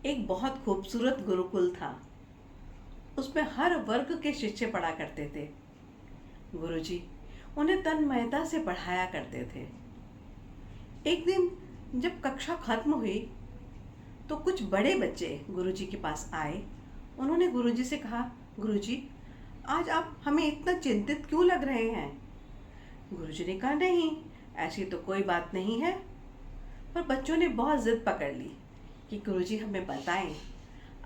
एक बहुत खूबसूरत गुरुकुल था। उसमें हर वर्ग के शिष्य पढ़ा करते थे। गुरुजी उन्हें तन्मयता से पढ़ाया करते थे। एक दिन जब कक्षा खत्म हुई तो कुछ बड़े बच्चे गुरुजी के पास आए। उन्होंने गुरुजी से कहा, गुरुजी आज आप हमें इतना चिंतित क्यों लग रहे हैं? गुरुजी ने कहा, नहीं ऐसी तो कोई बात नहीं है। पर बच्चों ने बहुत जिद पकड़ ली कि गुरुजी हमें बताएं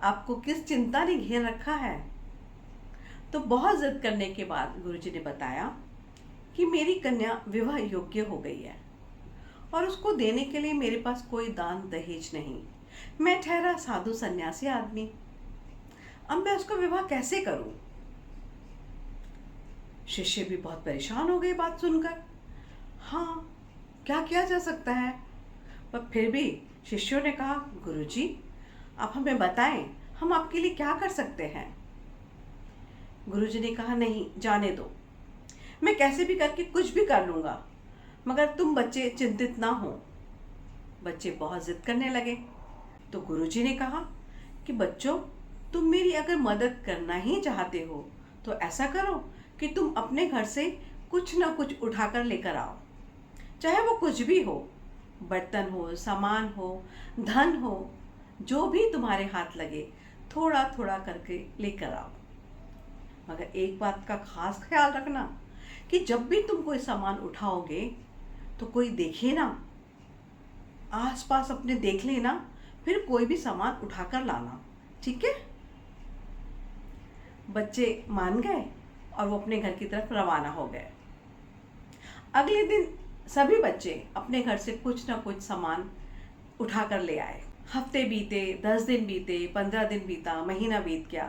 आपको किस चिंता ने घेर रखा है। तो बहुत जिद करने के बाद गुरुजी ने बताया कि मेरी कन्या विवाह योग्य हो गई है और उसको देने के लिए मेरे पास कोई दान दहेज नहीं। मैं ठहरा साधु सन्यासी आदमी। अब मैं उसका विवाह कैसे करूं? शिष्य भी बहुत परेशान हो गए बात सुनकर। हाँ, क्या किया जा सकता है? पर फिर भी शिष्यों ने कहा, गुरुजी आप हमें बताएं हम आपके लिए क्या कर सकते हैं। गुरुजी ने कहा, नहीं जाने दो, मैं कैसे भी करके कुछ भी कर लूंगा, मगर तुम बच्चे चिंतित ना हो। बच्चे बहुत जिद करने लगे। तो गुरुजी ने कहा कि बच्चों तुम मेरी अगर मदद करना ही चाहते हो तो ऐसा करो कि तुम अपने घर से कुछ ना कुछ उठाकर लेकर आओ, चाहे वो कुछ भी हो, बर्तन हो, सामान हो, धन हो, जो भी तुम्हारे हाथ लगे थोड़ा थोड़ा करके लेकर आओ। मगर एक बात का खास ख्याल रखना कि जब भी तुम कोई सामान उठाओगे तो कोई देखे ना, आसपास अपने देख लेना, फिर कोई भी सामान उठाकर लाना, ठीक है? बच्चे मान गए और वो अपने घर की तरफ रवाना हो गए। अगले दिन सभी बच्चे अपने घर से कुछ ना कुछ सामान उठाकर ले आए। हफ्ते बीते, 10 दिन बीते, 15 दिन बीता, महीना बीत गया।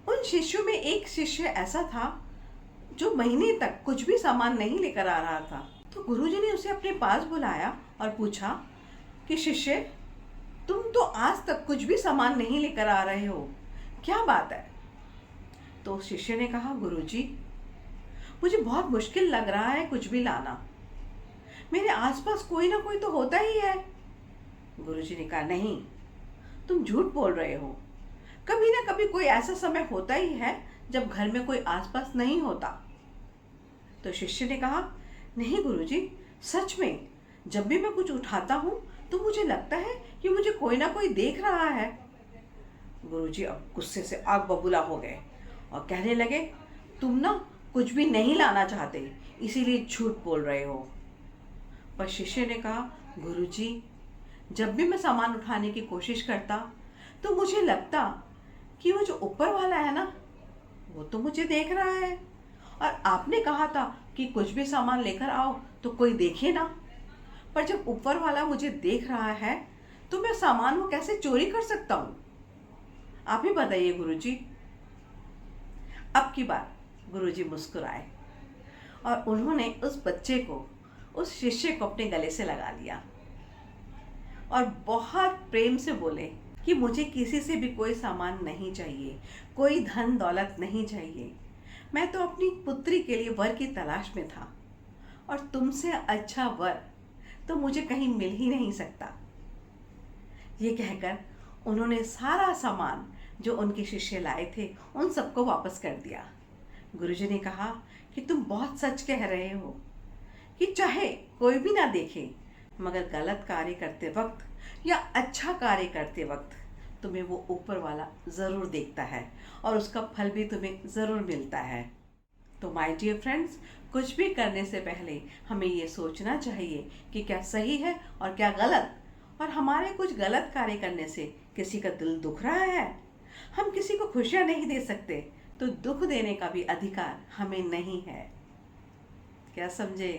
उन शिष्यों में एक शिष्य ऐसा था जो महीने तक कुछ भी सामान नहीं लेकर आ रहा था। तो गुरुजी ने उसे अपने पास बुलाया और पूछा कि शिष्य तुम तो आज तक कुछ भी सामान नहीं लेकर आ रहे हो, क्या बात है? तो शिष्य ने कहा, गुरुजी मुझे बहुत मुश्किल लग रहा है कुछ भी लाना, मेरे आसपास कोई ना कोई तो होता ही है। गुरुजी ने कहा, नहीं तुम झूठ बोल रहे हो, कभी ना कभी कोई ऐसा समय होता ही है जब घर में कोई आसपास नहीं होता। तो शिष्य ने कहा, नहीं गुरुजी सच में जब भी मैं कुछ उठाता हूँ तो मुझे लगता है कि मुझे कोई ना कोई देख रहा है। गुरुजी अब गुस्से से आग बबूला हो गए और कहने लगे, तुम ना कुछ भी नहीं लाना चाहते इसीलिए झूठ बोल रहे हो। पर शिष्य ने कहा, गुरुजी जब भी मैं सामान उठाने की कोशिश करता तो मुझे लगता कि वो जो ऊपर वाला है ना वो तो मुझे देख रहा है, और आपने कहा था कि कुछ भी सामान लेकर आओ तो कोई देखे ना। पर जब ऊपर वाला मुझे देख रहा है तो मैं सामान वो कैसे चोरी कर सकता हूँ? आप ही बताइए गुरुजी। अब की बार गुरुजी मुस्कुराए और उन्होंने उस बच्चे को, उस शिष्य को अपने गले से लगा लिया और बहुत प्रेम से बोले कि मुझे किसी से भी कोई सामान नहीं चाहिए, कोई धन दौलत नहीं चाहिए। मैं तो अपनी पुत्री के लिए वर की तलाश में था और तुमसे अच्छा वर तो मुझे कहीं मिल ही नहीं सकता। ये कहकर उन्होंने सारा सामान जो उनके शिष्य लाए थे उन सबको वापस कर दिया। गुरुजी ने कहा कि तुम बहुत सच कह रहे हो कि चाहे कोई भी ना देखे, मगर गलत कार्य करते वक्त या अच्छा कार्य करते वक्त तुम्हें वो ऊपर वाला ज़रूर देखता है और उसका फल भी तुम्हें ज़रूर मिलता है। तो माय डियर फ्रेंड्स, कुछ भी करने से पहले हमें ये सोचना चाहिए कि क्या सही है और क्या गलत, और हमारे कुछ गलत कार्य करने से किसी का दिल दुख रहा है, हम किसी को खुशियाँ नहीं दे सकते, तो दुख देने का भी अधिकार हमें नहीं है। क्या समझे?